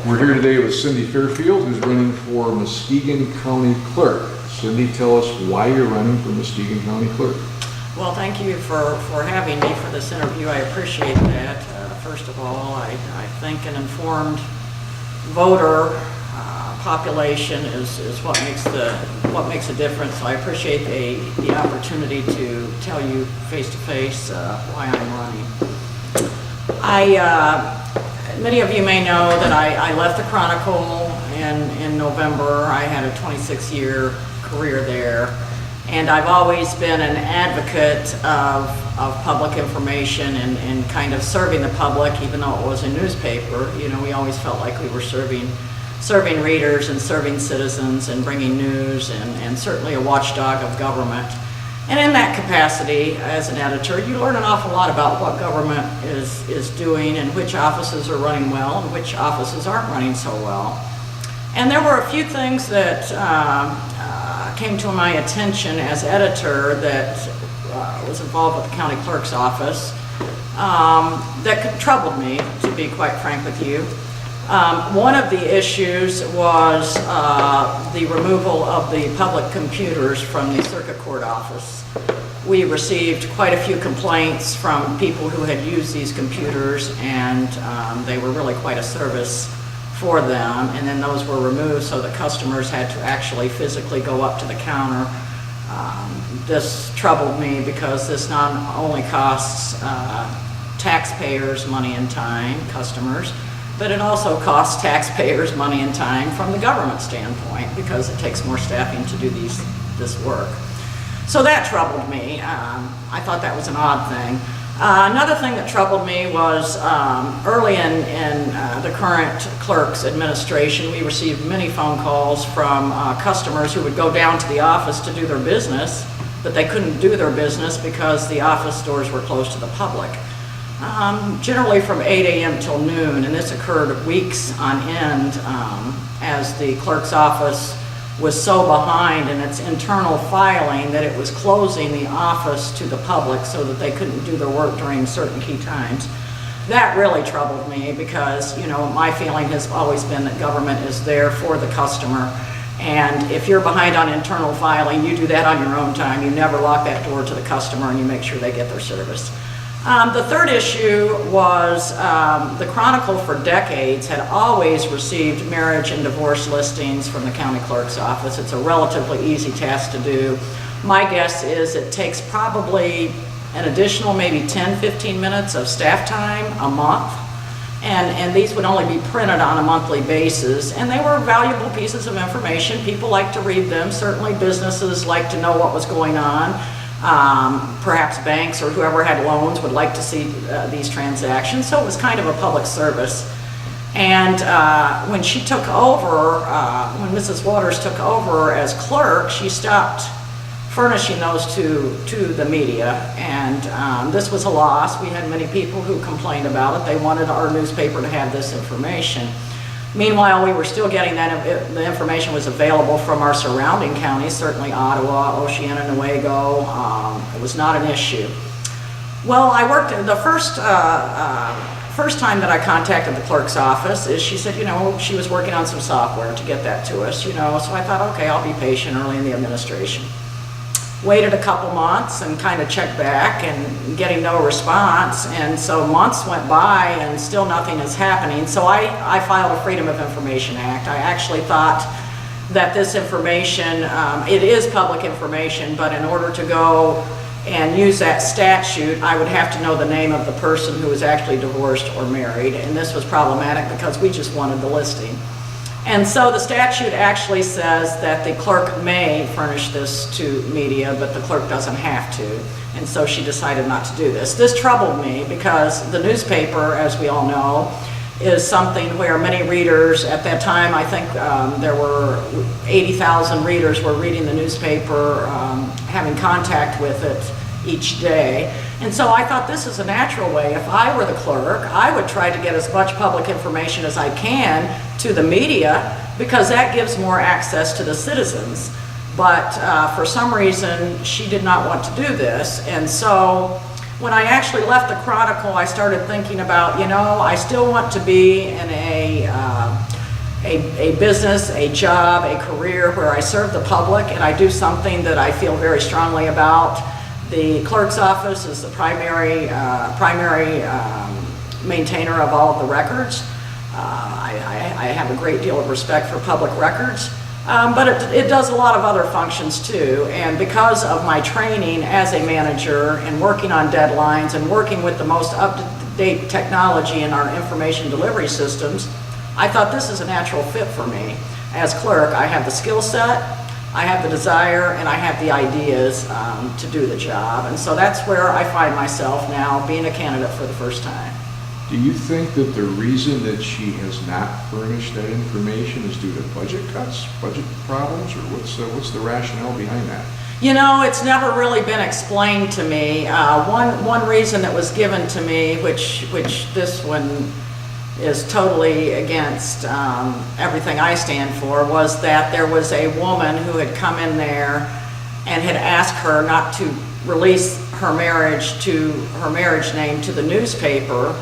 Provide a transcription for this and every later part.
We're here today with Cindy Fairfield, who's running for Muskegon County Clerk. Cindy, tell us why you're running for Muskegon County Clerk. Well, thank you for having me for this interview. I appreciate that. First of all, I think an informed voter population is what makes a difference. So I appreciate the opportunity to tell you face to face why I'm running. Many of you may know that I left the Chronicle in November. I had a 26-year career there, and I've always been an advocate of public information and kind of serving the public, even though it was a newspaper. You know, we always felt like we were serving readers and serving citizens and bringing news and certainly a watchdog of government. And in that capacity, as an editor, you learn an awful lot about what government is doing and which offices are running well and which offices aren't running so well. And there were a few things that came to my attention as editor that was involved with the county clerk's office that troubled me, to be quite frank with you. One of the issues was the removal of the public computers from the circuit court office. We received quite a few complaints from people who had used these computers, and they were really quite a service for them, and then those were removed so that customers had to actually physically go up to the counter. This troubled me because this not only costs taxpayers money and time, customers, but it also costs taxpayers money and time from the government standpoint because it takes more staffing to do this work. So that troubled me. I thought that was an odd thing. Another thing that troubled me was early in the current clerk's administration, we received many phone calls from customers who would go down to the office to do their business, but they couldn't do their business because the office doors were closed to the public. Generally from 8 a.m. till noon, and this occurred weeks on end as the clerk's office was so behind in its internal filing that it was closing the office to the public so that they couldn't do their work during certain key times. That really troubled me because, you know, my feeling has always been that government is there for the customer, and if you're behind on internal filing, you do that on your own time. You never lock that door to the customer, and you make sure they get their service. The third issue was the Chronicle for decades had always received marriage and divorce listings from the county clerk's office. It's a relatively easy task to do. My guess is it takes probably an additional maybe 10-15 minutes of staff time a month. And these would only be printed on a monthly basis. And they were valuable pieces of information. People like to read them. Certainly businesses like to know what was going on. Perhaps banks or whoever had loans would like to see these transactions, so it was kind of a public service. And when she took over, when Mrs. Waters took over as clerk, she stopped furnishing those to the media, and this was a loss. We had many people who complained about it. They wanted our newspaper to have this information. Meanwhile, we were still getting the information was available from our surrounding counties, certainly Ottawa, Oceana-Newego. It was not an issue. Well, I worked the first time that I contacted the clerk's office is she said, you know, she was working on some software to get that to us, you know, so I thought, okay, I'll be patient early in the administration. Waited a couple months and kind of checked back and getting no response, and so months went by and still nothing is happening. So I filed a Freedom of Information Act. I actually thought that this information, it is public information, but in order to go and use that statute, I would have to know the name of the person who was actually divorced or married, and this was problematic because we just wanted the listing. And so the statute actually says that the clerk may furnish this to media, but the clerk doesn't have to. And so she decided not to do this. This troubled me because the newspaper, as we all know, is something where many readers, at that time I think there were 80,000 readers were reading the newspaper, having contact with it each day. And so I thought this is a natural way. If I were the clerk, I would try to get as much public information as I can to the media because that gives more access to the citizens. But for some reason, she did not want to do this. And so when I actually left the Chronicle, I started thinking about, you know, I still want to be in a a business, a job, a career where I serve the public and I do something that I feel very strongly about. The clerk's office is the primary maintainer of all of the records. I have a great deal of respect for public records, but it does a lot of other functions too. And because of my training as a manager and working on deadlines and working with the most up-to-date technology in our information delivery systems, I thought this is a natural fit for me. As clerk, I have the skill set, I have the desire, and I have the ideas to do the job. And so that's where I find myself now, being a candidate for the first time. Do you think that the reason that she has not furnished that information is due to budget cuts, budget problems, or what's the rationale behind that? You know, it's never really been explained to me. One reason that was given to me, which this one is totally against everything I stand for, was that there was a woman who had come in there and had asked her not to release her marriage name to the newspaper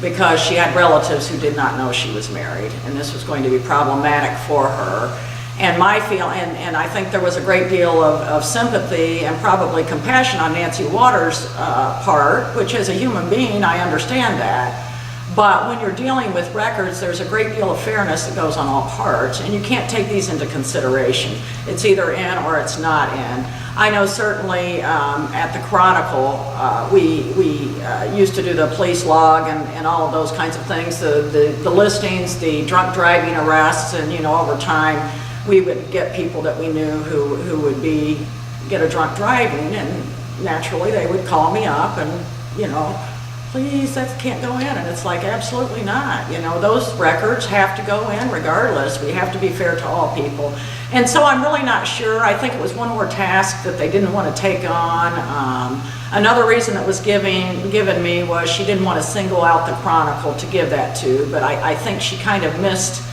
because she had relatives who did not know she was married, and this was going to be problematic for her. And and I think there was a great deal of sympathy and probably compassion on Nancy Waters' part, which as a human being, I understand that. But when you're dealing with records, there's a great deal of fairness that goes on all parts, and you can't take these into consideration. It's either in or it's not in. I know certainly at the Chronicle, we used to do the police log and all of those kinds of things, the listings, the drunk driving arrests, and over time we would get people that we knew who would get a drunk driving, and naturally they would call me up and please, that can't go in. And it's like, absolutely not. Those records have to go in regardless. We have to be fair to all people. And so I'm really not sure. I think it was one more task that they didn't want to take on. Another reason that was given me was she didn't want to single out the Chronicle to give that to, but I think she kind of missed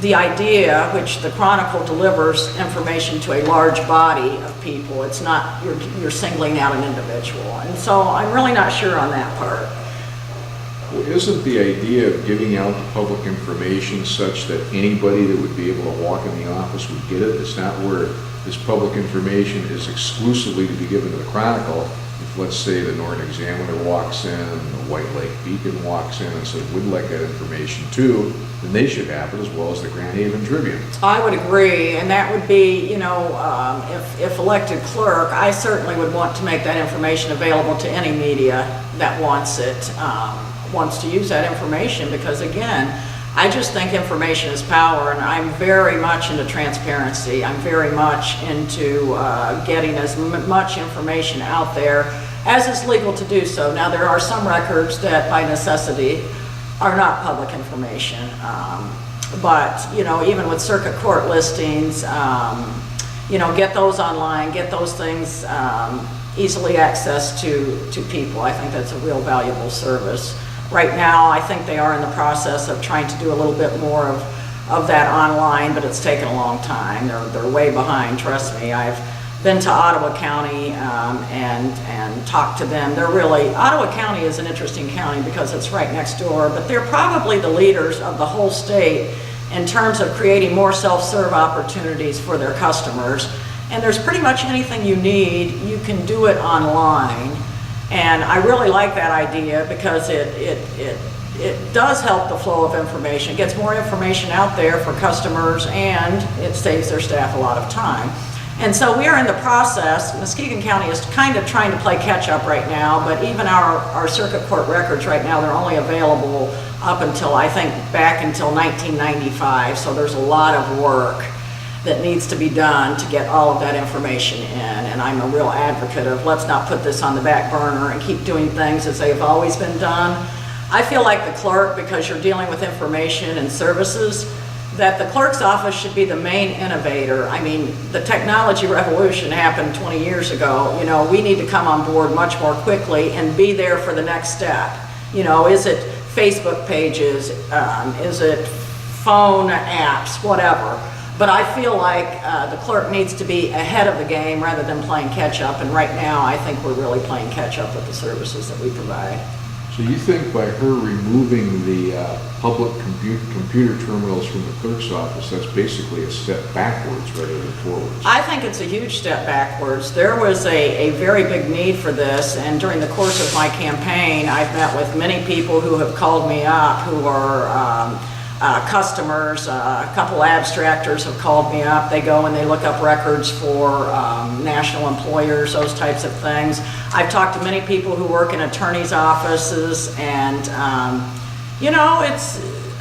the idea, which the Chronicle delivers information to a large body of people. It's not you're singling out an individual, and so I'm really not sure on that part. Well, isn't the idea of giving out the public information such that anybody that would be able to walk in the office would get it? It's not where this public information is exclusively to be given to the Chronicle. If, let's say, the Northern Examiner walks in, and the White Lake Beacon walks in and says, we'd like that information too, then they should have it, as well as the Grand Haven Tribune. I would agree, and that would be, if elected clerk, I certainly would want to make that information available to any media that wants to use that information, because again, I just think information is power, and I'm very much into transparency. I'm very much into getting as much information out there as is legal to do so. Now, there are some records that by necessity are not public information, but even with circuit court listings, get those online, get those things easily accessed to people. I think that's a real valuable service. Right now, I think they are in the process of trying to do a little bit more of that online, but it's taken a long time. They're way behind, trust me. I've been to Ottawa County and talked to them. Ottawa County is an interesting county because it's right next door, but they're probably the leaders of the whole state in terms of creating more self-serve opportunities for their customers. And there's pretty much anything you need, you can do it online. And I really like that idea because it does help the flow of information. It gets more information out there for customers, and it saves their staff a lot of time. And so we are in the process. Muskegon County is kind of trying to play catch up right now, but even our circuit court records right now, they're only available up until, I think, back until 1995. So there's a lot of work that needs to be done to get all of that information in. And I'm a real advocate of let's not put this on the back burner and keep doing things as they've always been done. I feel like the clerk, because you're dealing with information and services, that the clerk's office should be the main innovator. I mean, the technology revolution happened 20 years ago. We need to come on board much more quickly and be there for the next step. Is it Facebook pages? Is it phone apps? Whatever. But I feel like the clerk needs to be ahead of the game rather than playing catch up. And right now, I think we're really playing catch up with the services that we provide. So you think by her removing the public computer terminals from the clerk's office, that's basically a step backwards rather than forwards? I think it's a huge step backwards. There was a very big need for this, and during the course of my campaign, I've met with many people who have called me up who are customers. A couple abstractors have called me up. They go and they look up records for national employers, those types of things. I've talked to many people who work in attorneys' offices, and you know,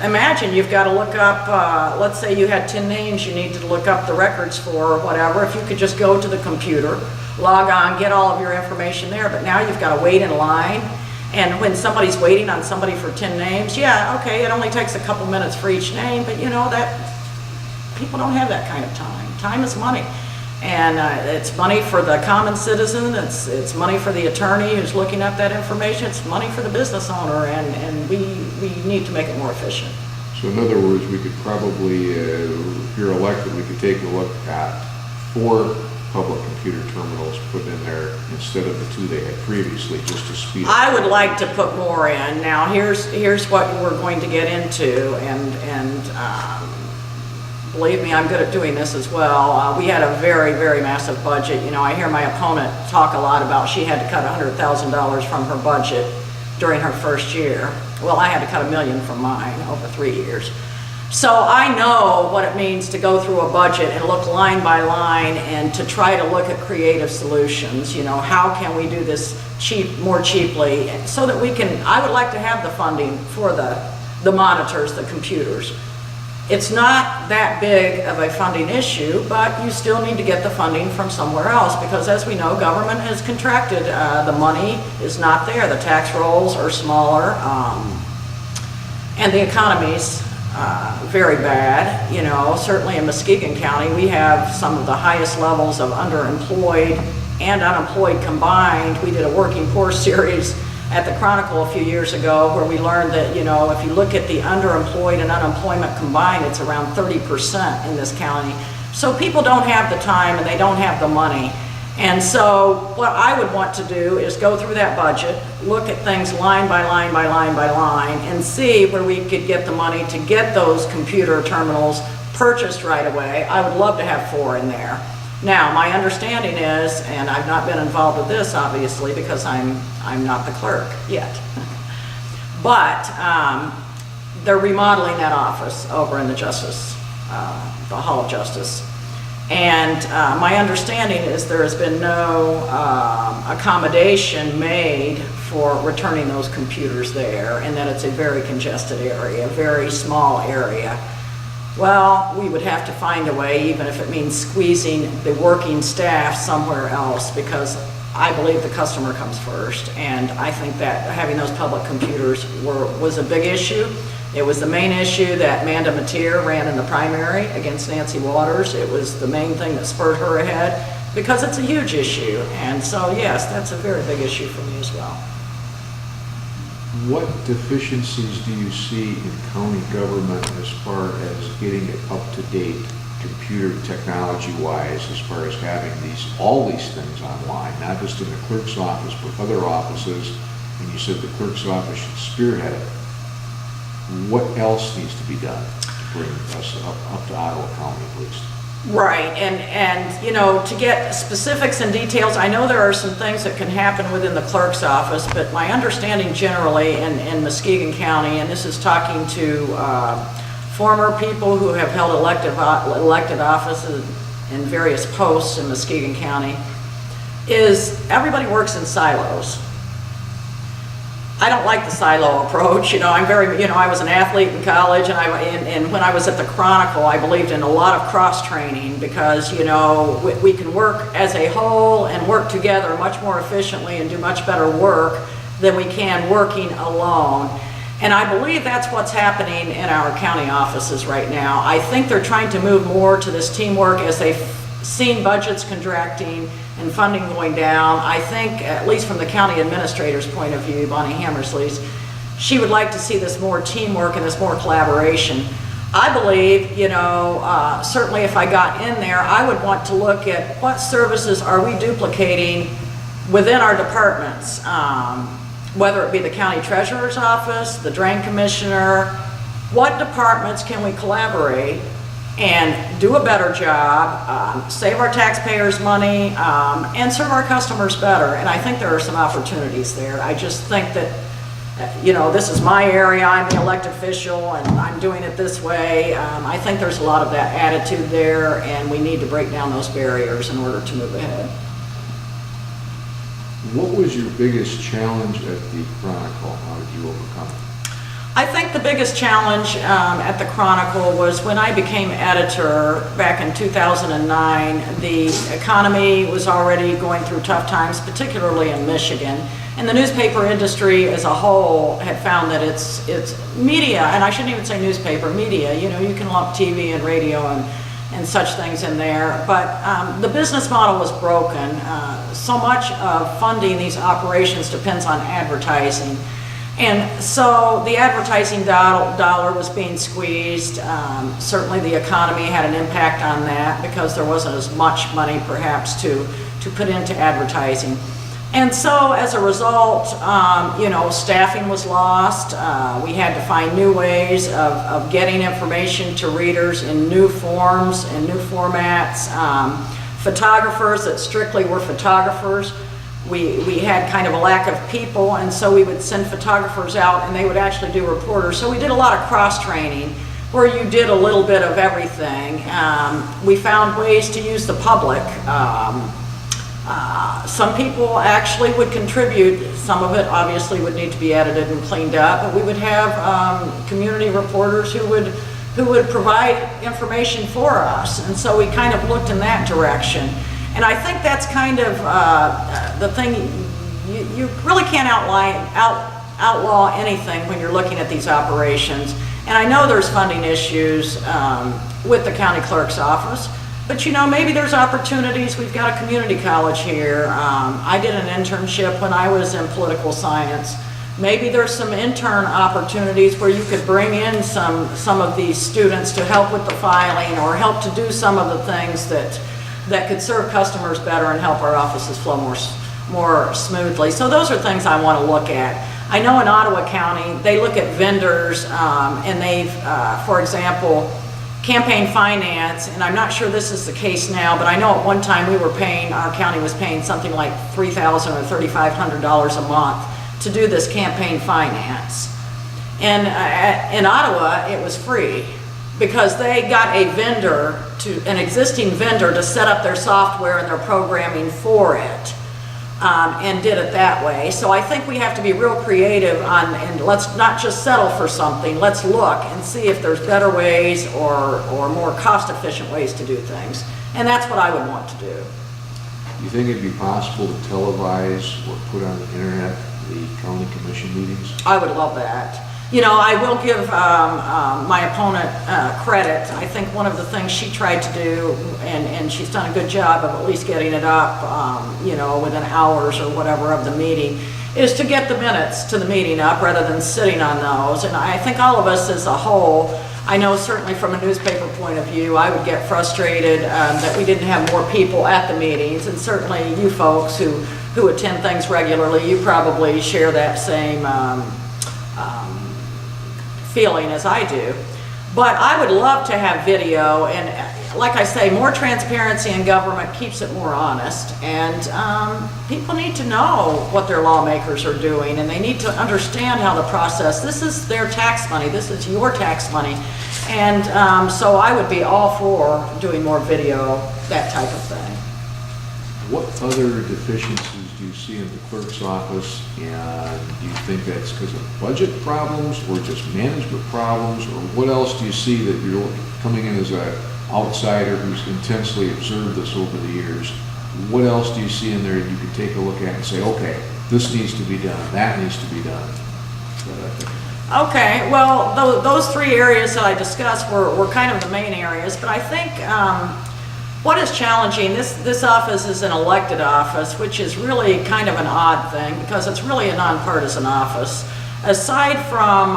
imagine you've got to look up, let's say you had 10 names you need to look up the records for or whatever. If you could just go to the computer, log on, get all of your information there, but now you've got to wait in line. And when somebody's waiting on somebody for 10 names, yeah, okay, it only takes a couple minutes for each name, but you know that people don't have that kind of time. Time is money. And it's money for the common citizen, it's money for the attorney who's looking up that information, it's money for the business owner, and we need to make it more efficient. So in other words, we could probably, if you're elected, we could take a look at 4 public computer terminals put in there instead of the 2 they had previously, just to speed up. I would like to put more in. Now here's what we're going to get into, and believe me, I'm good at doing this as well. We had a very, very massive budget. You know, I hear my opponent talk a lot about she had to cut $100,000 from her budget during her first year. Well, I had to cut $1 million from mine over 3 years. So I know what it means to go through a budget and look line by line and to try to look at creative solutions. You know, how can we do this more cheaply so that we can, I would like to have the funding for the monitors, the computers. It's not that big of a funding issue, but you still need to get the funding from somewhere else because, as we know, government has contracted. The money is not there. The tax rolls are smaller, and the economy's very bad. You know, certainly in Muskegon County, we have some of the highest levels of underemployed and unemployed combined. We did a working poor series at the Chronicle a few years ago where we learned that, you know, if you look at the underemployed and unemployment combined, it's around 30% in this county. So people don't have the time and they don't have the money. And so what I would want to do is go through that budget, look at things line by line by line by line, and see where we could get the money to get those computer terminals purchased right away. I would love to have 4 in there. Now, my understanding is, and I've not been involved with this obviously because I'm not the clerk yet, but they're remodeling that office over in the Justice, the Hall of Justice. And my understanding is there has been no accommodation made for returning those computers there, and that it's a very congested area, a very small area. Well, we would have to find a way, even if it means squeezing the working staff somewhere else, because I believe the customer comes first, and I think that having those public computers was a big issue. It was the main issue that Amanda Mateer ran in the primary against Nancy Waters. It was the main thing that spurred her ahead, because it's a huge issue, and so yes, that's a very big issue for me as well. What deficiencies do you see in county government as far as getting it up to date, computer technology-wise, as far as having all these things online, not just in the clerk's office, but other offices? And you said the clerk's office should spearhead it. What else needs to be done to bring us up to Ottawa County at least? Right, and you know, to get specifics and details, I know there are some things that can happen within the clerk's office, but my understanding generally in Muskegon County, and this is talking to former people who have held elected offices in various posts in Muskegon County, is everybody works in silos. I don't like the silo approach. You know, I was an athlete in college, and when I was at the Chronicle, I believed in a lot of cross-training because, you know, we can work as a whole and work together much more efficiently and do much better work than we can working alone. And I believe that's what's happening in our county offices right now. I think they're trying to move more to this teamwork as they've seen budgets contracting and funding going down. I think, at least from the county administrator's point of view, Bonnie Hammersley's, she would like to see this more teamwork and this more collaboration. I believe, you know, certainly if I got in there, I would want to look at what services are we duplicating within our departments. whether it be the county treasurer's office, the drain commissioner, what departments can we collaborate and do a better job, save our taxpayers money, and serve our customers better. And I think there are some opportunities there. I just think that, you know, this is my area, I'm the elected official, and I'm doing it this way. I think there's a lot of that attitude there, and we need to break down those barriers in order to move ahead. What was your biggest challenge at the Chronicle? How did you overcome it? I think the biggest challenge at the Chronicle was when I became editor back in 2009. The economy was already going through tough times, particularly in Michigan. And the newspaper industry as a whole had found that it's media, and I shouldn't even say newspaper, media, you know, you can lump TV and radio and such things in there, but the business model was broken. So much of funding these operations depends on advertising. And so the advertising dollar was being squeezed. Certainly the economy had an impact on that because there wasn't as much money perhaps to put into advertising. And so as a result, you know, staffing was lost. We had to find new ways of getting information to readers in new forms and new formats. Photographers that strictly were photographers. We had kind of a lack of people, and so we would send photographers out and they would actually do reporters. So we did a lot of cross-training where you did a little bit of everything. We found ways to use the public. Some people actually would contribute. Some of it obviously would need to be edited and cleaned up, but we would have community reporters who would provide information for us. And so we kind of looked in that direction. And I think that's kind of the thing, you really can't outlaw anything when you're looking at these operations. And I know there's funding issues with the county clerk's office, but you know, maybe there's opportunities. We've got a community college here. I did an internship when I was in political science. Maybe there's some intern opportunities where you could bring in some of these students to help with the filing or help to do some of the things that could serve customers better and help our offices flow more smoothly. So those are things I want to look at. I know in Ottawa County, they look at vendors and they've, for example, campaign finance, and I'm not sure this is the case now, but I know at one time our county was paying something like $3,000 or $3,500 a month to do this campaign finance. And in Ottawa, it was free, because they got an existing vendor to set up their software and their programming for it, and did it that way. So I think we have to be real creative and let's not just settle for something. Let's look and see if there's better ways or more cost-efficient ways to do things. And that's what I would want to do. Do you think it'd be possible to televise or put on the internet the county commission meetings? I would love that. You know, I will give my opponent credit. I think one of the things she tried to do, and she's done a good job of at least getting it up, you know, within hours or whatever of the meeting, is to get the minutes to the meeting up rather than sitting on those. And I think all of us as a whole, I know certainly from a newspaper point of view, I would get frustrated that we didn't have more people at the meetings. And certainly you folks who attend things regularly, you probably share that same feeling as I do. But I would love to have video, and like I say, more transparency in government keeps it more honest, and people need to know what their lawmakers are doing, and they need to understand how the process, this is their tax money, this is your tax money, and so I would be all for doing more video, that type of thing. What other deficiencies do you see in the clerk's office, and do you think that's because of budget problems or just management problems, or what else do you see that you're coming in as an outsider who's intensely observed this over the years? What else do you see in there that you can take a look at and say, okay, this needs to be done, that needs to be done? Okay, well, those three areas that I discussed were kind of the main areas, but I think what is challenging, this office is an elected office, which is really kind of an odd thing because it's really a nonpartisan office. Aside from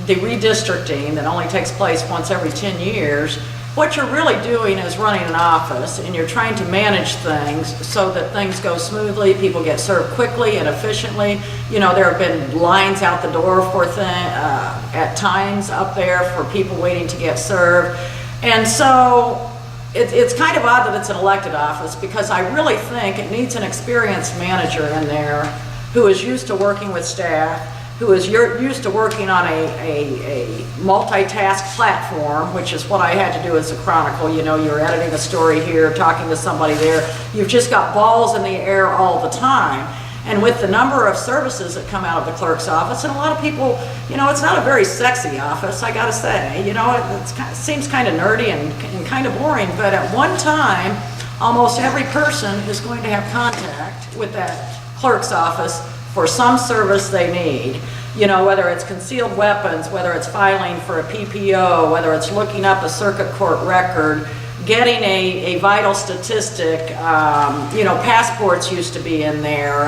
the redistricting that only takes place once every 10 years, what you're really doing is running an office, and you're trying to manage things so that things go smoothly, people get served quickly and efficiently. You know, there have been lines out the door for at times up there for people waiting to get served. And so it's kind of odd that it's an elected office, because I really think it needs an experienced manager in there who is used to working with staff, who is used to working on a multitask platform, which is what I had to do as a Chronicle. You know, you're editing a story here, talking to somebody there. You've just got balls in the air all the time. And with the number of services that come out of the clerk's office, and a lot of people, you know, it's not a very sexy office, I gotta say. You know, it seems kind of nerdy and kind of boring, but at one time, almost every person is going to have contact with that clerk's office for some service they need. You know, whether it's concealed weapons, whether it's filing for a PPO, whether it's looking up a circuit court record, getting a vital statistic. You know, passports used to be in there,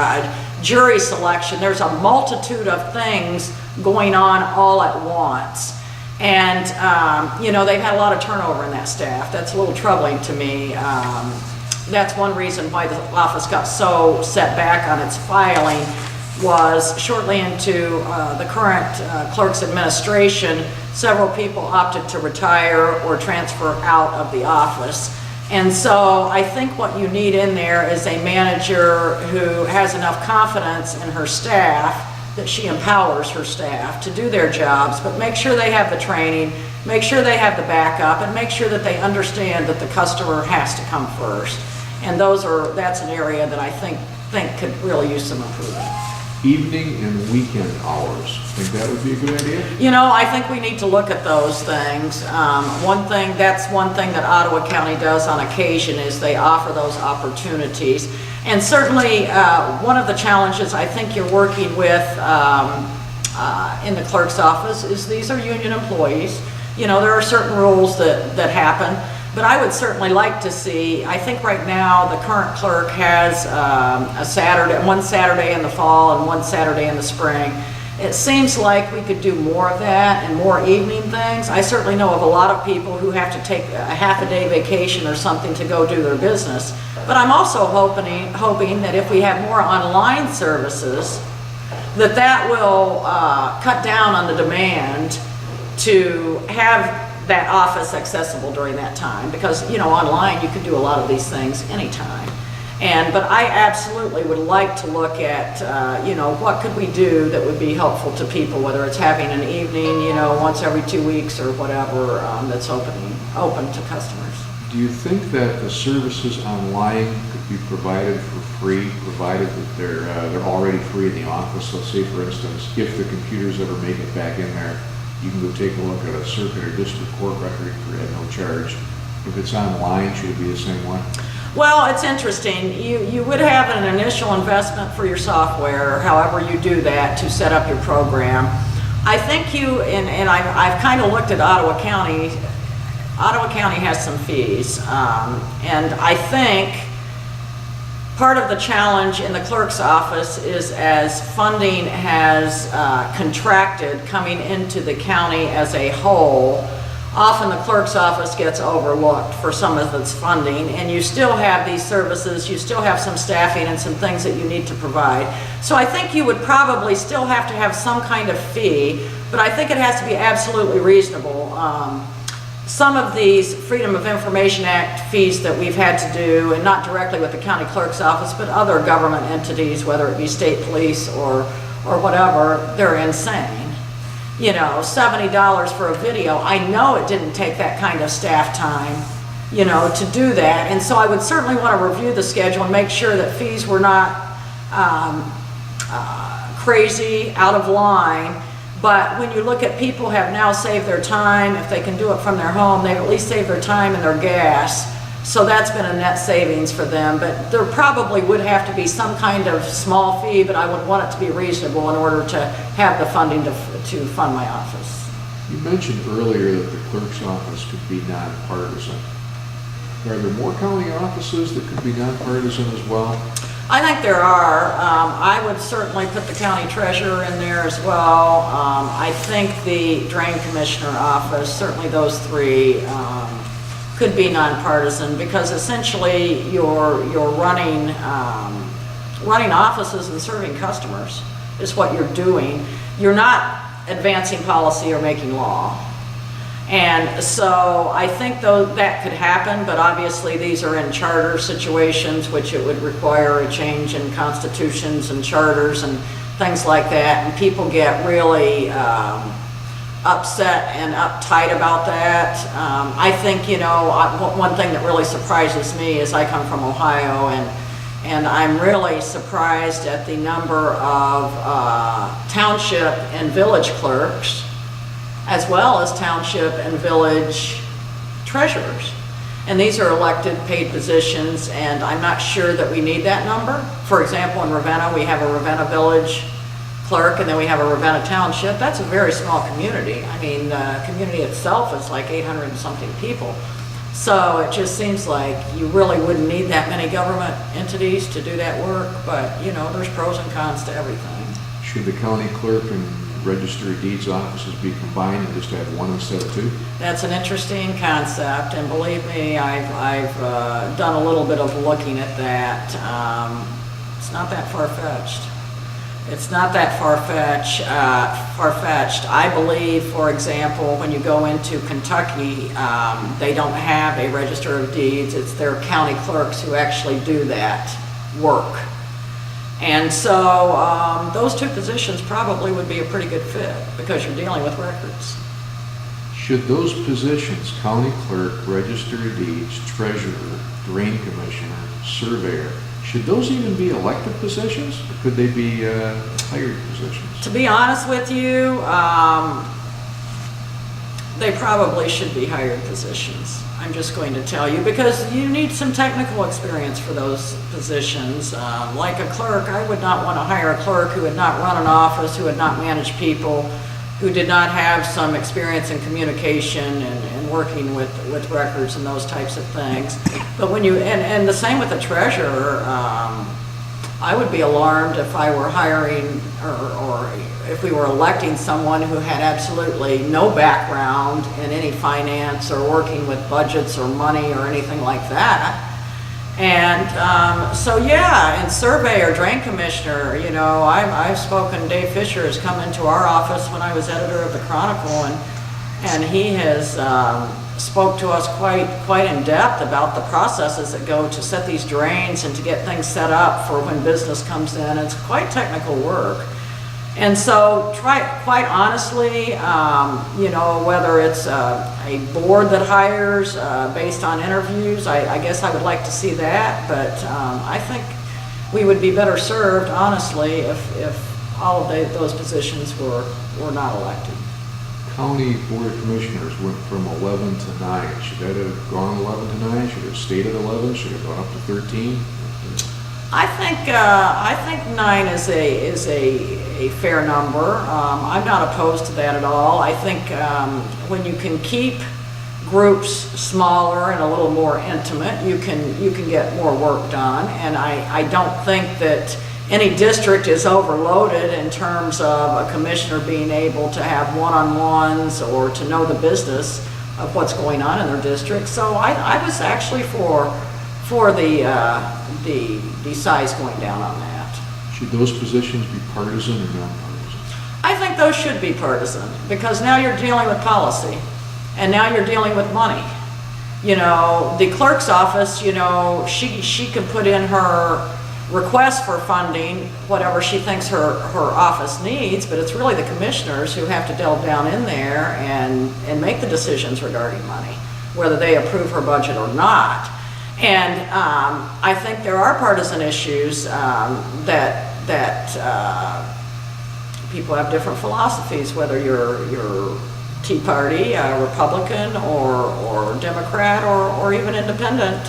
jury selection. There's a multitude of things going on all at once. And, you know, they've had a lot of turnover in that staff. That's a little troubling to me. That's one reason why the office got so set back on its filing, was shortly into the current clerk's administration, several people opted to retire or transfer out of the office. And so I think what you need in there is a manager who has enough confidence in her staff that she empowers her staff to do their jobs, but make sure they have the training, make sure they have the backup, and make sure that they understand that the customer has to come first. And that's an area that I think could really use some improvement. Evening and weekend hours, think that would be a good idea? You know, I think we need to look at those things. One thing that Ottawa County does on occasion is they offer those opportunities. And certainly one of the challenges I think you're working with in the clerk's office is these are union employees. You know, there are certain rules that happen. But I would certainly like to see, I think right now the current clerk has one Saturday in the fall and one Saturday in the spring. It seems like we could do more of that and more evening things. I certainly know of a lot of people who have to take a half a day vacation or something to go do their business. But I'm also hoping that if we have more online services, that will cut down on the demand to have that office accessible during that time, because, you know, online you can do a lot of these things anytime. But I absolutely would like to look at, you know, what could we do that would be helpful to people, whether it's having an evening, you know, once every 2 weeks or whatever, that's open to customers. Do you think that the services online could be provided for free, provided that they're already free in the office? Let's say, for instance, if the computers ever make it back in there, you can go take a look at a circuit or district court record at no charge. If it's online, should it be the same way? Well, it's interesting. You would have an initial investment for your software, however you do that, to set up your program. I think I've kind of looked at Ottawa County. Ottawa County has some fees, and I think part of the challenge in the clerk's office is, as funding has contracted coming into the county as a whole, often the clerk's office gets overlooked for some of its funding, and you still have these services, you still have some staffing and some things that you need to provide. So I think you would probably still have to have some kind of fee, but I think it has to be absolutely reasonable. Some of these Freedom of Information Act fees that we've had to do, and not directly with the county clerk's office, but other government entities, whether it be state police or whatever, they're insane. You know, $70 for a video. I know it didn't take that kind of staff time, you know, to do that. And so I would certainly want to review the schedule and make sure that fees were not crazy, out of line. But when you look at people have now saved their time, if they can do it from their home, they've at least saved their time and their gas. So that's been a net savings for them. But there probably would have to be some kind of small fee, but I would want it to be reasonable in order to have the funding to fund my office. You mentioned earlier that the clerk's office could be nonpartisan. Are there more county offices that could be nonpartisan as well? I think there are. I would certainly put the county treasurer in there as well. I think the drain commissioner office, certainly those three. could be nonpartisan, because essentially you're running offices and serving customers is what you're doing. You're not advancing policy or making law. And so I think though that could happen, but obviously these are in charter situations, which it would require a change in constitutions and charters and things like that, and people get really upset and uptight about that. I think, you know, one thing that really surprises me is I come from Ohio, and I'm really surprised at the number of township and village clerks, as well as township and village treasurers. And these are elected, paid positions, and I'm not sure that we need that number. For example, in Ravenna, we have a Ravenna village clerk, and then we have a Ravenna township. That's a very small community. I mean, the community itself is like 800 and something people. So it just seems like you really wouldn't need that many government entities to do that work, but you know, there's pros and cons to everything. Should the county clerk and registry of deeds offices be combined and just have one instead of two? That's an interesting concept, and believe me, I've done a little bit of looking at that. It's not that far-fetched. It's not that far-fetched. I believe, for example, when you go into Kentucky, they don't have a register of deeds. It's their county clerks who actually do that work. And so those two positions probably would be a pretty good fit, because you're dealing with records. Should those positions, county clerk, register of deeds, treasurer, drain commissioner, surveyor, should those even be elected positions, or could they be hired positions? To be honest with you, they probably should be hired positions. I'm just going to tell you, because you need some technical experience for those positions. Like a clerk, I would not want to hire a clerk who had not run an office, who had not managed people, who did not have some experience in communication and working with records and those types of things. But when you, and the same with the treasurer, I would be alarmed if I were hiring or if we were electing someone who had absolutely no background in any finance or working with budgets or money or anything like that. And so yeah, and surveyor, drain commissioner, you know, I've spoken, Dave Fisher has come into our office when I was editor of the Chronicle, and he has spoke to us quite in depth about the processes that go to set these drains and to get things set up for when business comes in. It's quite technical work. And so, quite honestly, you know, whether it's a board that hires based on interviews, I guess I would like to see that, but I think we would be better served, honestly, if all of those positions were not elected. County Board of Commissioners went from 11 to 9. Should that have gone 11 to 9? Should it have stayed at 11? Should it have gone up to 13? I think 9 is a fair number. I'm not opposed to that at all. I think when you can keep groups smaller and a little more intimate, you can get more work done. And I don't think that any district is overloaded in terms of a commissioner being able to have one-on-ones or to know the business of what's going on in their district. So I was actually for the size going down on that. Should those positions be partisan or non-partisan? I think those should be partisan, because now you're dealing with policy, and now you're dealing with money. You know, the clerk's office, you know, she can put in her request for funding, whatever she thinks her office needs, but it's really the commissioners who have to delve down in there and make the decisions regarding money, whether they approve her budget or not. And I think there are partisan issues that people have different philosophies, whether you're Tea Party, Republican, or Democrat, or even independent.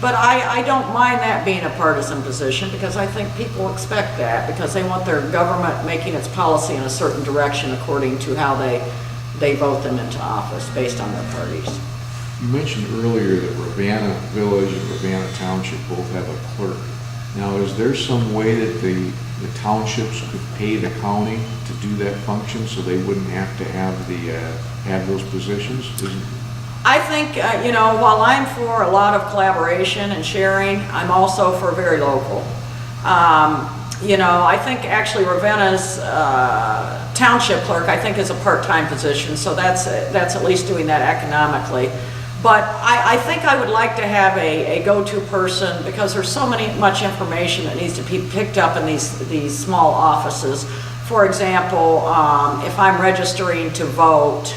But I don't mind that being a partisan position, because I think people expect that, because they want their government making its policy in a certain direction according to how they vote them into office based on their parties. You mentioned earlier that Ravenna Village and Ravenna Township both have a clerk. Now, is there some way that the townships could pay the county to do that function, so they wouldn't have to have have those positions? I think, you know, while I'm for a lot of collaboration and sharing, I'm also for very local. You know, I think actually Ravenna's township clerk, I think, is a part-time position, so that's at least doing that economically. But I think I would like to have a go-to person, because there's so much information that needs to be picked up in these small offices. For example, if I'm registering to vote,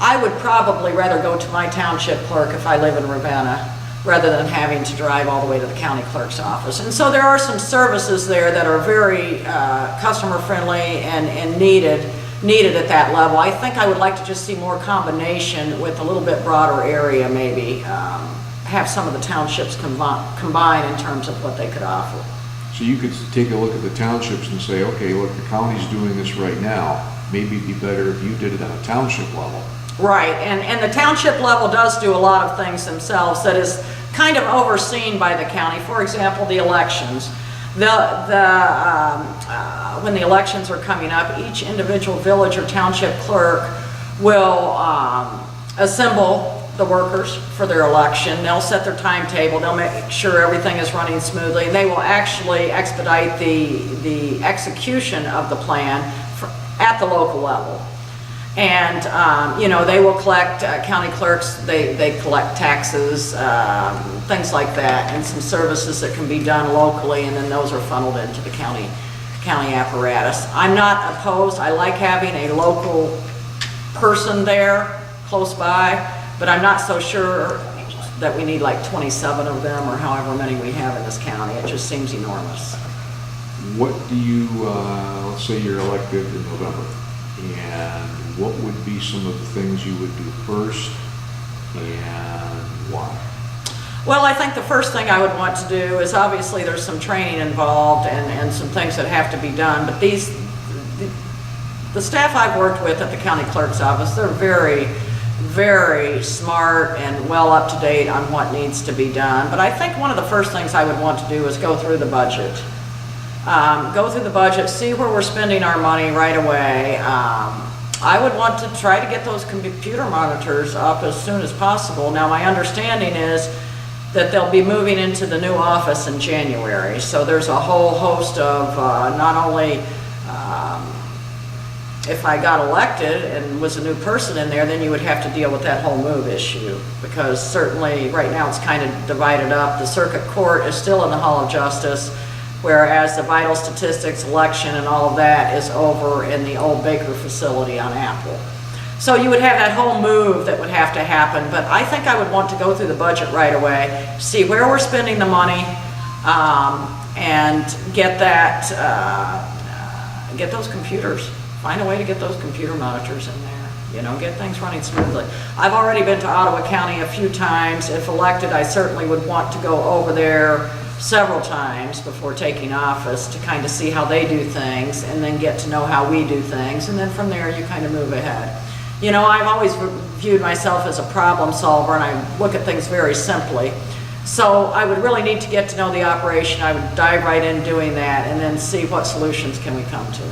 I would probably rather go to my township clerk if I live in Ravenna, rather than having to drive all the way to the county clerk's office. And so there are some services there that are very customer friendly and needed at that level. I think I would like to just see more combination with a little bit broader area, maybe have some of the townships combine in terms of what they could offer. So you could take a look at the townships and say, okay, look, the county's doing this right now. Maybe it'd be better if you did it on a township level. Right, and the township level does do a lot of things themselves that is kind of overseen by the county. For example, the elections. When the elections are coming up, each individual village or township clerk will assemble the workers for their election. They'll set their timetable, they'll make sure everything is running smoothly, and they will actually expedite the execution of the plan at the local level. And, you know, they will collect, county clerks, they collect taxes, things like that, and some services that can be done locally, and then those are funneled into the county apparatus. I'm not opposed. I like having a local person there close by, but I'm not so sure that we need like 27 of them or however many we have in this county. It just seems enormous. What do you, let's say you're elected in November, and what would be some of the things you would do first, and why? Well, I think the first thing I would want to do is, obviously there's some training involved and some things that have to be done, but the staff I've worked with at the county clerk's office, they're very, very smart and well up to date on what needs to be done. But I think one of the first things I would want to do is go through the budget. Go through the budget, see where we're spending our money right away. I would want to try to get those computer monitors up as soon as possible. Now, my understanding is that they'll be moving into the new office in January. So there's a whole host of not only if I got elected and was a new person in there, then you would have to deal with that whole move issue, because certainly right now it's kind of divided up. The circuit court is still in the Hall of Justice, whereas the vital statistics, election, and all of that is over in the old Baker facility on Apple. So you would have that whole move that would have to happen, but I think I would want to go through the budget right away, see where we're spending the money, and get those computers, find a way to get those computer monitors in there. You know, get things running smoothly. I've already been to Ottawa County a few times. If elected, I certainly would want to go over there several times before taking office to kind of see how they do things, and then get to know how we do things, and then from there you kind of move ahead. You know, I've always viewed myself as a problem solver, and I look at things very simply. So I would really need to get to know the operation. I would dive right in doing that, and then see what solutions can we come to.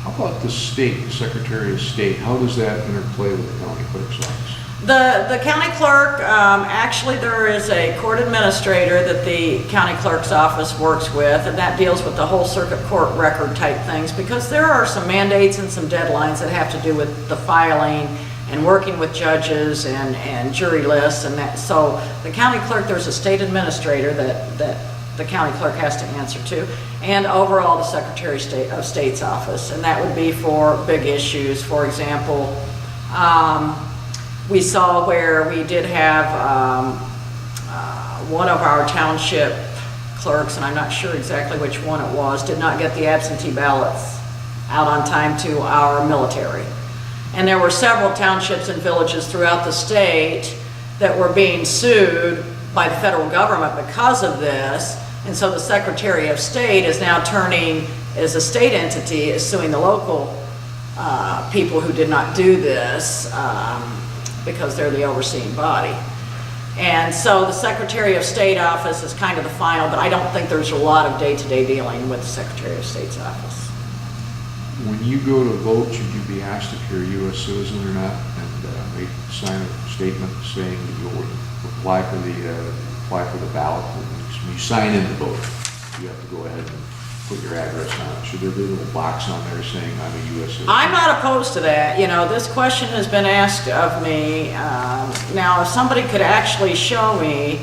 How about the state, the Secretary of State? How does that interplay with the county clerk's office? The county clerk, actually there is a court administrator that the county clerk's office works with, and that deals with the whole circuit court record type things, because there are some mandates and some deadlines that have to do with the filing and working with judges and jury lists and that. So the county clerk, there's a state administrator that the county clerk has to answer to, and overall the Secretary of State's office, and that would be for big issues. For example, we saw where we did have one of our township clerks, and I'm not sure exactly which one it was, did not get the absentee ballots out on time to our military. And there were several townships and villages throughout the state that were being sued by the federal government because of this. And so the Secretary of State is now turning, as a state entity, is suing the local people who did not do this, because they're the overseeing body. And so the Secretary of State office is kind of the final, but I don't think there's a lot of day-to-day dealing with the Secretary of State's office. When you go to vote, should you be asked if you're a U.S. citizen or not, and make sign a statement saying that you'll apply for the ballot. When you sign in to vote, you have to go ahead and put your address on it. Should there be a little box on there saying I'm a U.S. citizen? I'm not opposed to that. You know, this question has been asked of me. Now, if somebody could actually show me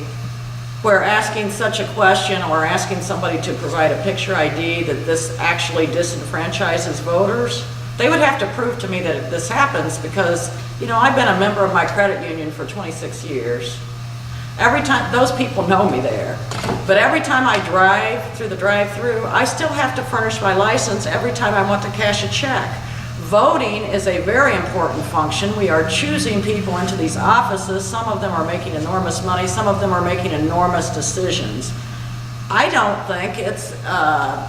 where asking such a question or asking somebody to provide a picture ID that this actually disenfranchises voters, they would have to prove to me that this happens because, you know, I've been a member of my credit union for 26 years. Every time, those people know me there, but every time I drive through the drive-through, I still have to furnish my license every time I want to cash a check. Voting is a very important function. We are choosing people into these offices. Some of them are making enormous money. Some of them are making enormous decisions. I don't think it's, I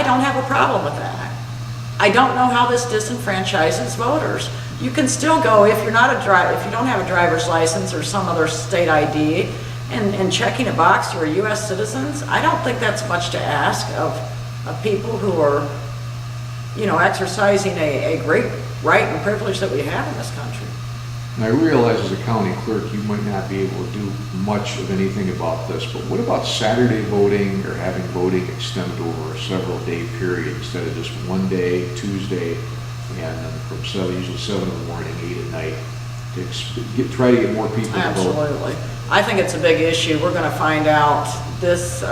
don't have a problem with that. I don't know how this disenfranchises voters. You can still go if you're not a if you don't have a driver's license or some other state ID and checking a box you're a U.S. citizens. I don't think that's much to ask of people who are, you know, exercising a great right and privilege that we have in this country. And I realize as a county clerk, you might not be able to do much of anything about this, but what about Saturday voting or having voting extended over a several day period instead of just one day, Tuesday, and then from usually 7 in the morning, 8 at night, to try to get more people to vote? Absolutely. I think it's a big issue. We're going to find out this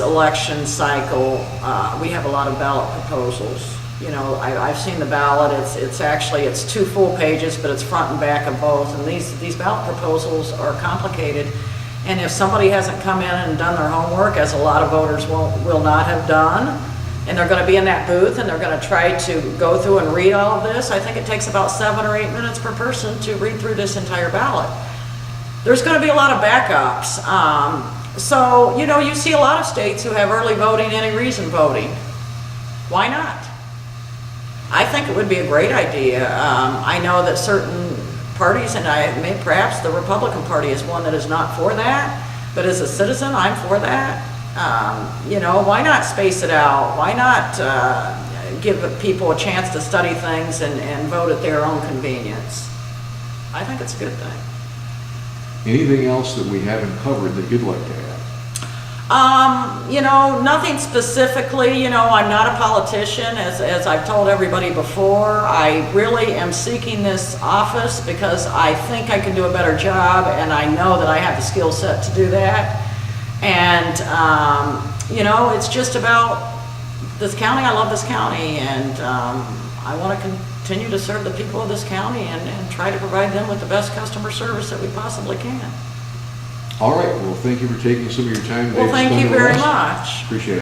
election cycle. We have a lot of ballot proposals. You know, I've seen the ballot. It's 2 full pages, but it's front and back of both. And these ballot proposals are complicated. And if somebody hasn't come in and done their homework, as a lot of voters will not have done, and they're going to be in that booth and they're going to try to go through and read all of this, I think it takes about 7 or 8 minutes per person to read through this entire ballot. There's going to be a lot of backups. So, you know, you see a lot of states who have early voting, any reason voting. Why not? I think it would be a great idea. I know that certain parties, and perhaps the Republican Party is one that is not for that, but as a citizen, I'm for that. You know, why not space it out? Why not give people a chance to study things and vote at their own convenience? I think it's a good thing. Anything else that we haven't covered that you'd like to add? You know, nothing specifically. You know, I'm not a politician, as I've told everybody before. I really am seeking this office because I think I can do a better job, and I know that I have the skill set to do that. And, you know, it's just about this county. I love this county, and I want to continue to serve the people of this county and try to provide them with the best customer service that we possibly can. All right. Well, thank you for taking some of your time today. Well, thank you very much. Appreciate it.